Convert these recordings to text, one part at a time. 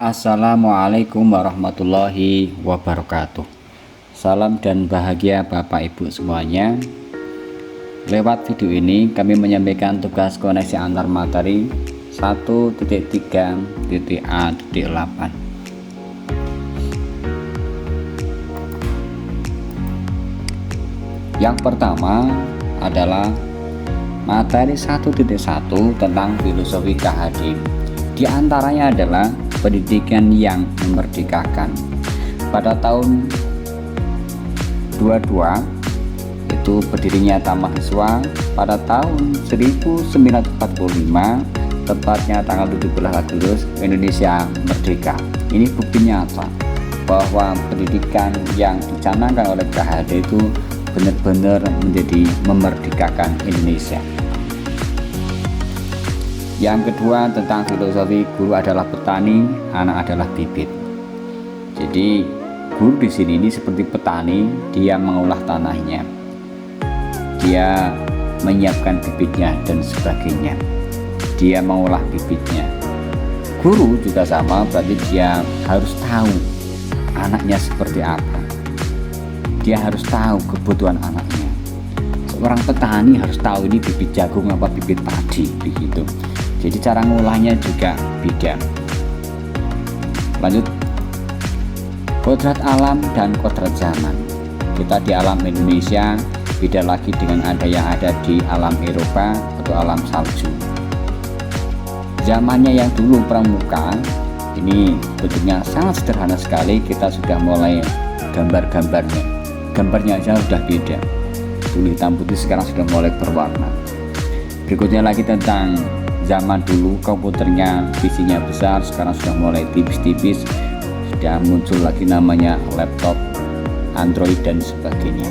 Assalamualaikum warahmatullahi wabarakatuh. Salam dan bahagia Bapak Ibu semuanya. Lewat video ini kami menyampaikan tugas koneksi antar materi 1.3.A.8. Yang pertama adalah materi 1.1 tentang filosofi KHD. Di antaranya adalah pendidikan yang memerdekakan. Pada tahun 22 itu berdirinya Taman Siswa. Pada tahun 1945 tepatnya tanggal 17 Agustus Indonesia merdeka. Ini bukti nyata bahwa pendidikan yang dicanangkan oleh KHD itu benar-benar menjadi memerdekakan Indonesia. Yang kedua tentang filosofi, guru adalah petani, anak adalah bibit. Jadi guru di sini ini seperti petani, dia mengolah tanahnya, dia menyiapkan bibitnya dan sebagainya, dia mengolah bibitnya. Guru juga sama, berarti dia harus tahu anaknya seperti apa, dia harus tahu kebutuhan anaknya. Seorang petani harus tahu ini bibit jagung apa bibit padi, begitu. Jadi cara ngolahnya juga beda. Lanjut, kodrat alam dan kodrat zaman. Kita di alam Indonesia beda lagi dengan yang ada di alam Eropa atau alam salju. Zamannya yang dulu pramuka, ini bentuknya sangat sederhana sekali. Kita sudah mulai gambarnya aja sudah beda. Dulu hitam putih, sekarang sudah mulai berwarna. Berikutnya lagi tentang zaman dulu, komputernya visinya besar, sekarang sudah mulai tipis-tipis, sudah muncul lagi namanya laptop, Android dan sebagainya.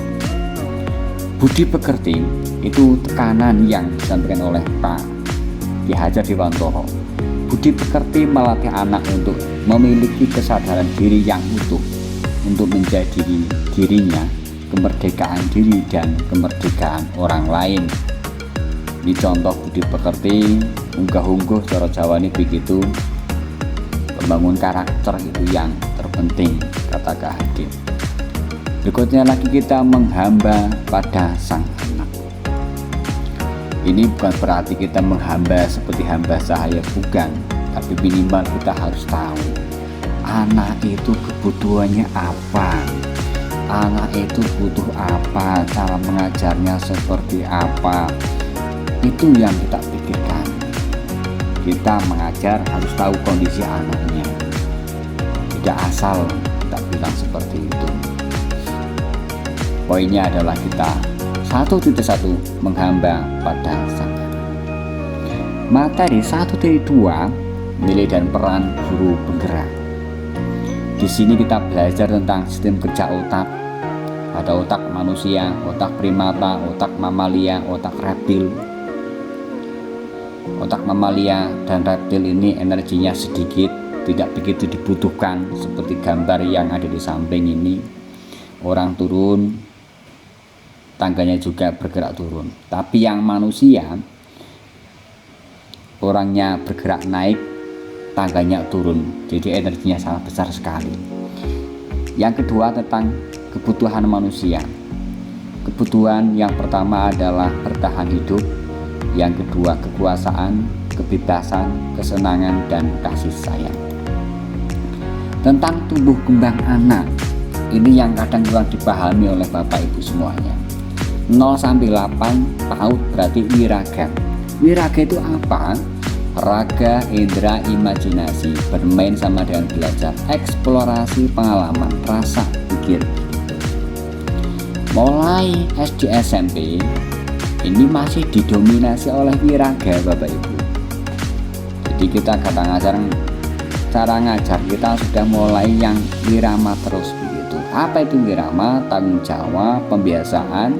Budi pekerti itu tekanan yang disampaikan oleh Pak Ki Hajar Dewantara. Budi pekerti melatih anak untuk memiliki kesadaran diri yang utuh, untuk menjadi dirinya, kemerdekaan diri dan kemerdekaan orang lain. Ini contoh budi pekerti, unggah-ungguh cara Jawa ini begitu. Membangun karakter itu yang terpenting, kata KHD. Berikutnya lagi kita menghamba pada sang anak. Ini bukan berarti kita menghamba seperti hamba sahaya, bukan, tapi minimal kita harus tahu anak itu kebutuhannya apa, anak itu butuh apa, cara mengajarnya seperti apa. Itu yang kita pikirkan. Kita mengajar harus tahu kondisi anaknya, tidak asal kita bilang seperti itu. Poinnya adalah kita 1.1 menghamba pada sang anak. Materi 1.2 nilai dan peran guru penggerak. Di sini kita belajar tentang sistem kerja otak. Ada otak manusia, otak primata, otak mamalia, otak reptil. Otak mamalia dan reptil ini energinya sedikit, tidak begitu dibutuhkan seperti gambar yang ada di samping ini. Orang turun, tangganya juga bergerak turun. Tapi yang manusia, orangnya bergerak naik, tangganya turun. Jadi energinya sangat besar sekali. Yang kedua tentang kebutuhan manusia. Kebutuhan yang pertama adalah bertahan hidup. Yang kedua kekuasaan, kebebasan, kesenangan, dan kasih sayang. Tentang tumbuh kembang anak, ini yang kadang kurang dipahami oleh Bapak Ibu semuanya. 0 sampai 8 PAUD berarti wiraga. Wiraga itu apa? Raga, indera, imajinasi, bermain sama dengan belajar, eksplorasi, pengalaman, rasa, pikir. Mulai SD SMP ini masih didominasi oleh wiraga, Bapak Ibu. Jadi kita cara ngajar kita sudah mulai yang wirama terus begitu. Apa itu wirama? Tanggung jawab, pembiasaan,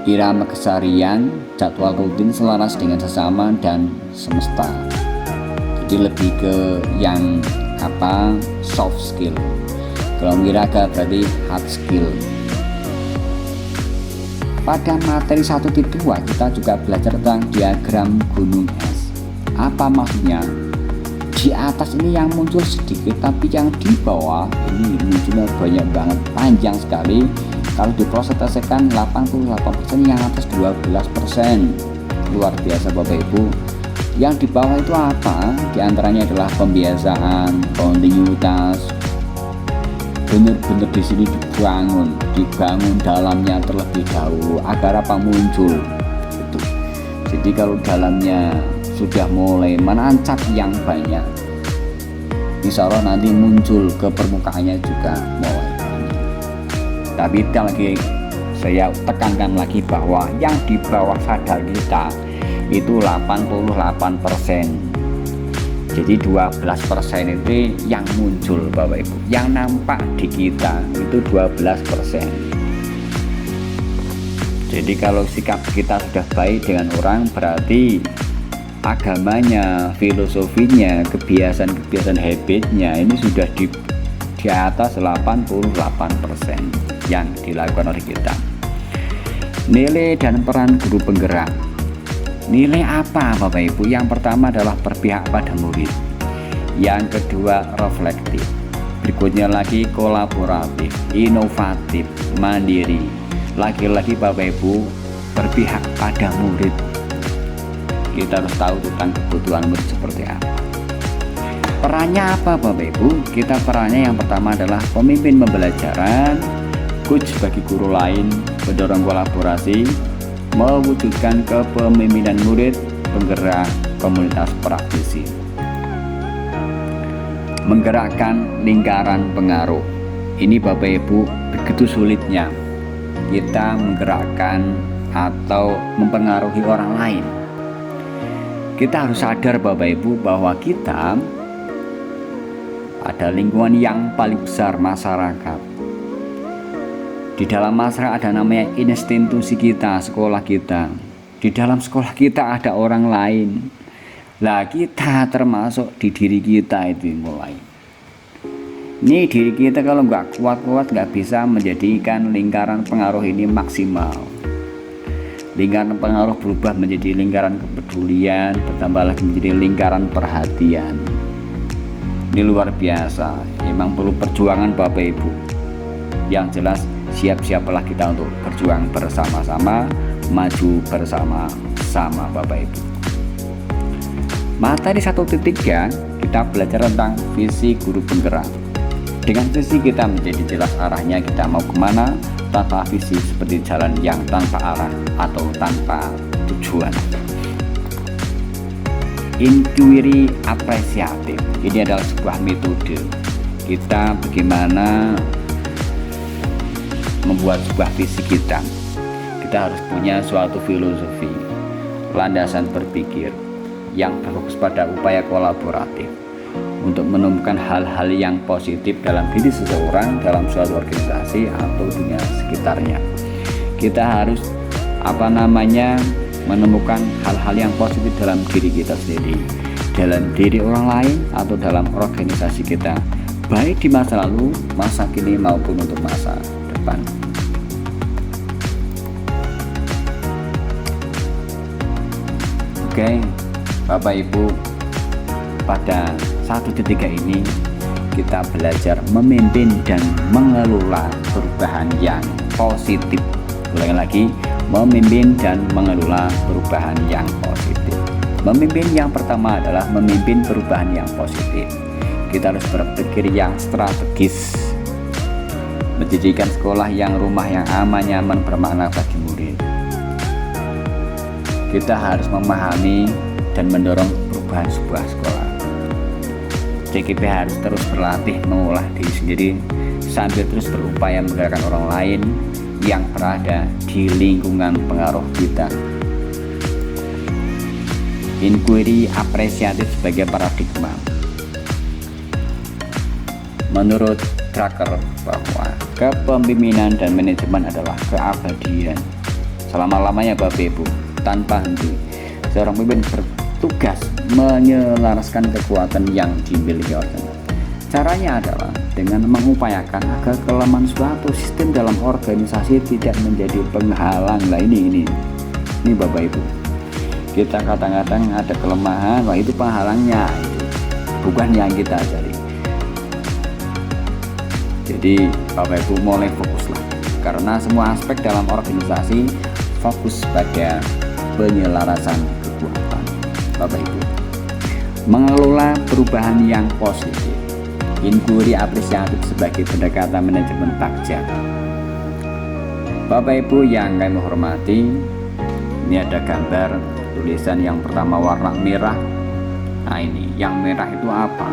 irama keseharian, jadwal rutin selaras dengan sesama dan semesta. Jadi lebih ke yang soft skill. Kalau wiraga berarti hard skill. Pada materi 1.2 kita juga belajar tentang diagram gunung es. Apa maksudnya? di atas ini yang muncul sedikit, tapi yang di bawah ini munculnya banyak banget, panjang sekali. Kalau diprosentasenya 88%, yang atas 12%. Luar biasa Bapak Ibu. Yang di bawah itu apa? Di antaranya adalah pembiasaan, kontinuitas. Benar-benar di sini dibangun dalamnya terlebih dahulu agar apa muncul itu. Jadi kalau dalamnya sudah mulai menancap yang banyak, insya Allah nanti muncul ke permukaannya juga mulai banyak. Tapi lagi saya tekankan lagi bahwa yang di bawah sadar kita itu 88%. Jadi 12% itu yang muncul Bapak Ibu, yang nampak di kita itu 12%. Jadi kalau sikap kita sudah baik dengan orang, berarti agamanya, filosofinya, kebiasaan habitnya ini sudah di atas 88% yang dilakukan oleh kita. Nilai dan peran guru penggerak. Nilai apa Bapak Ibu? Yang pertama adalah berpihak pada murid, yang kedua reflektif, berikutnya lagi kolaboratif, inovatif, mandiri, lagi-lagi Bapak Ibu berpihak pada murid. Kita harus tahu tentang kebutuhan murid seperti apa. Perannya apa Bapak Ibu? Kita perannya yang pertama adalah pemimpin pembelajaran, coach bagi guru lain, mendorong kolaborasi, mewujudkan kepemimpinan murid, penggerak komunitas praktisi, menggerakkan lingkaran pengaruh. Ini Bapak Ibu begitu sulitnya kita menggerakkan atau mempengaruhi orang lain. Kita harus sadar Bapak Ibu bahwa kita ada lingkungan yang paling besar, masyarakat. Di dalam masyarakat ada namanya institusi kita, sekolah kita. Di dalam sekolah kita ada orang lain. Lah kita termasuk di diri kita itu mulai. Ini diri kita kalau nggak kuat-kuat nggak bisa menjadikan lingkaran pengaruh ini maksimal. Lingkaran pengaruh berubah menjadi lingkaran kepedulian, bertambah lagi menjadi lingkaran perhatian. Ini luar biasa. Memang perlu perjuangan Bapak Ibu. Yang jelas siap-siaplah kita untuk berjuang bersama-sama, maju bersama-sama Bapak Ibu. Materi 1.3 kita belajar tentang visi guru penggerak. Dengan visi kita menjadi jelas arahnya kita mau kemana. Tanpa visi seperti jalan yang tanpa arah atau tanpa tujuan. Inquiry apresiatif, ini adalah sebuah metode kita bagaimana membuat sebuah visi kita. Kita harus punya suatu filosofi, landasan berpikir yang berfokus pada upaya kolaboratif untuk menemukan hal-hal yang positif dalam diri seseorang, dalam suatu organisasi atau dunia sekitarnya. Kita harus menemukan hal-hal yang positif dalam diri kita sendiri, dalam diri orang lain atau dalam organisasi kita, baik di masa lalu, masa kini maupun untuk masa depan. Oke, Bapak Ibu, pada 1.3 ini kita belajar memimpin dan mengelola perubahan yang positif. Ulangi lagi, memimpin dan mengelola perubahan yang positif. Memimpin yang pertama adalah memimpin perubahan yang positif. Kita harus berpikir yang strategis, menjadikan sekolah yang rumah yang aman, nyaman, bermakna bagi murid. Kita harus memahami dan mendorong perubahan sebuah sekolah. CGP harus terus berlatih mengolah diri sendiri sambil terus berupaya menggerakkan orang lain yang berada di lingkungan pengaruh kita. Inquiry apresiatif sebagai paradigma. Menurut Drucker bahwa kepemimpinan dan manajemen adalah keabadian. Selama-lamanya Bapak Ibu, tanpa henti. Seorang pemimpin bertugas menyelaraskan kekuatan yang dimiliki organisasi. Caranya adalah dengan mengupayakan agar kelemahan suatu sistem dalam organisasi tidak menjadi penghalang. Lah ini Bapak Ibu, kita kadang-kadang ada kelemahan, wah itu penghalangnya. bukan yang kita cari. Jadi Bapak Ibu mulai fokuslah, karena semua aspek dalam organisasi fokus pada penyelarasan kekuatan. Bapak Ibu, mengelola perubahan yang positif, inquiry apresiatif sebagai pendekatan manajemen bagja. Bapak Ibu yang kami hormati, ini ada gambar tulisan yang pertama warna merah. Nah ini yang merah itu apa?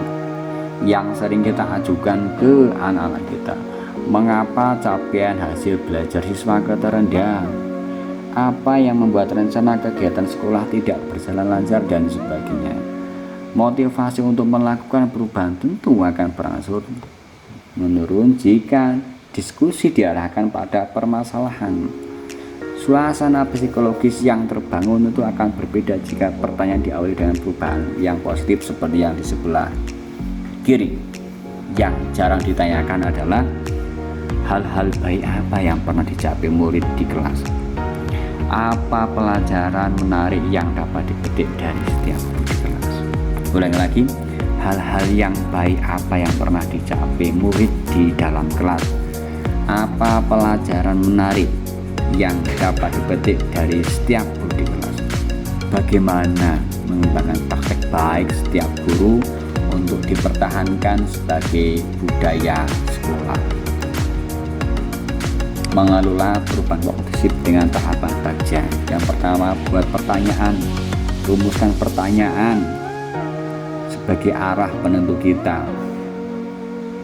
Yang sering kita ajukan ke anak-anak kita. Mengapa capaian hasil belajar siswa keterendah? Apa yang membuat rencana kegiatan sekolah tidak berjalan lancar dan sebagainya. Motivasi untuk melakukan perubahan tentu akan berangsur menurun jika diskusi diarahkan pada permasalahan. Suasana psikologis yang terbangun itu akan berbeda jika pertanyaan diawali dengan perubahan yang positif seperti yang di sebelah kiri. Yang jarang ditanyakan adalah hal-hal baik apa yang pernah dicapai murid di kelas. Apa pelajaran menarik yang dapat dipetik dari setiap murid di kelas. Ulangi lagi, hal-hal yang baik apa yang pernah dicapai murid di dalam kelas. Apa pelajaran menarik yang dapat dipetik dari setiap guru di kelas. Bagaimana mengembangkan praktek baik setiap guru untuk dipertahankan sebagai budaya sekolah. Mengelola perubahan kognitif dengan tahapan bagja. Yang pertama, buat pertanyaan, rumuskan pertanyaan sebagai arah penentu kita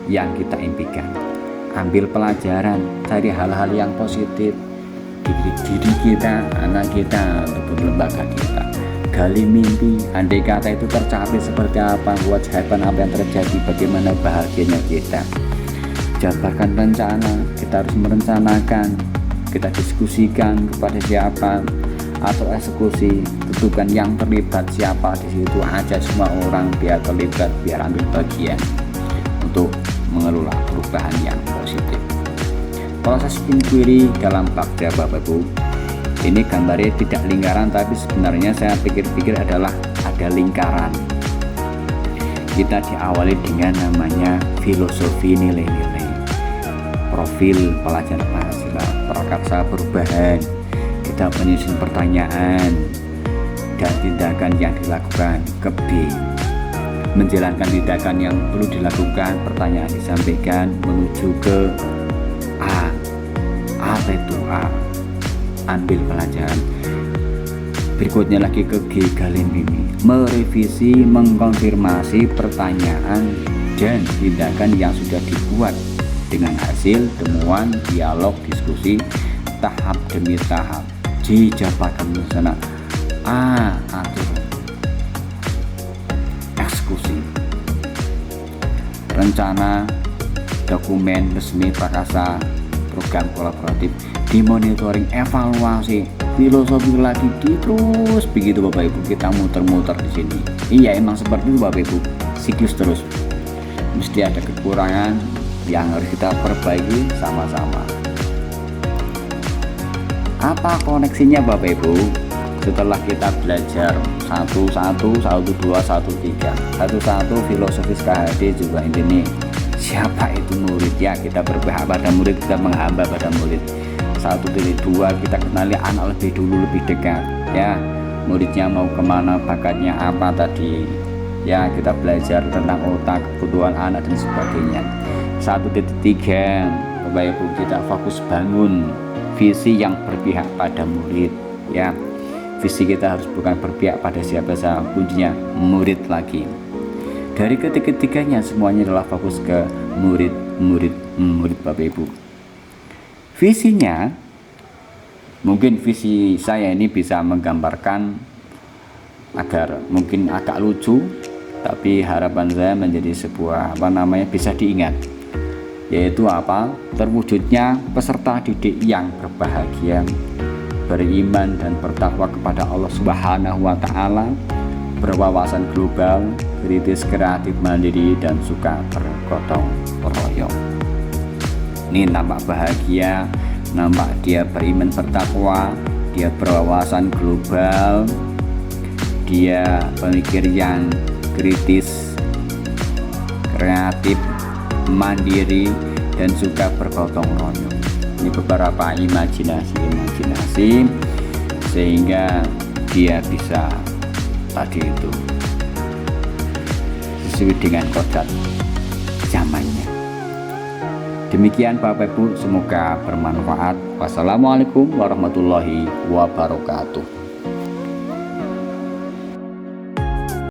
yang kita impikan. Ambil pelajaran, cari hal-hal yang positif diri kita, anak kita, ataupun lembaga kita. Gali mimpi, andai kata itu tercapai seperti apa, what's happen, apa yang terjadi, bagaimana bahagianya kita. Jabarkan rencana, kita harus merencanakan, kita diskusikan kepada siapa, atau eksekusi, tentukan yang terlibat siapa di situ, ajak semua orang biar terlibat, biar ambil bagian untuk mengelola perubahan yang positif. Proses inquiry dalam bagja Bapak Ibu, ini gambarnya tidak lingkaran, tapi sebenarnya saya pikir-pikir adalah ada lingkaran. Kita diawali dengan namanya filosofi nilai-nilai, profil pelajar Pancasila, prakarsa perubahan. Kita menyusun pertanyaan dan tindakan yang dilakukan. Ke B, menjalankan tindakan yang perlu dilakukan, pertanyaan disampaikan menuju ke A. Apa itu A? Ambil pelajaran. Berikutnya lagi ke G, gali mimpi, merevisi, mengkonfirmasi pertanyaan dan tindakan yang sudah dibuat dengan hasil temuan, dialog, diskusi, tahap demi tahap. Dijabarkan sana. A, atur, eksekusi, rencana, dokumen resmi prakarsa, program kolaboratif, dimonitoring, evaluasi, filosofi lagi, terus begitu Bapak Ibu, kita muter-muter di sini. Iya, emang seperti itu Bapak Ibu, siklus terus. Mesti ada kekurangan yang harus kita perbaiki sama-sama. Apa koneksinya Bapak Ibu? Setelah kita belajar 1, 1, 1, 2, 1, 3, 1, filosofis KHD juga ini. Siapa itu murid ya? Kita berpihak pada murid, kita menghamba pada murid. 1.2, kita kenali anak lebih dulu, lebih dekat ya. Muridnya mau kemana, bakatnya apa tadi ya, kita belajar tentang otak, kebutuhan anak dan sebagainya. 1.3, Bapak Ibu, kita fokus bangun visi yang berpihak pada murid ya. Visi kita harus bukan berpihak pada siapa saja, kuncinya murid lagi. Dari ketiga-tiganya semuanya adalah fokus ke murid Bapak Ibu. Visinya, mungkin visi saya ini bisa menggambarkan agar mungkin agak lucu, tapi harapan saya menjadi sebuah bisa diingat, yaitu apa? Terwujudnya peserta didik yang berbahagia, beriman dan bertakwa kepada Allah Subhanahu wa Ta'ala, berwawasan global, kritis, kreatif, mandiri, dan suka bergotong royong. Ini nampak bahagia, nampak dia beriman bertakwa, dia berwawasan global, dia pemikir yang kritis, kreatif, mandiri, dan suka bergotong royong. Ini beberapa imajinasi sehingga dia bisa tadi itu sesuai dengan kodrat zamannya. Demikian Bapak Ibu, semoga bermanfaat. Wassalamualaikum warahmatullahi wabarakatuh.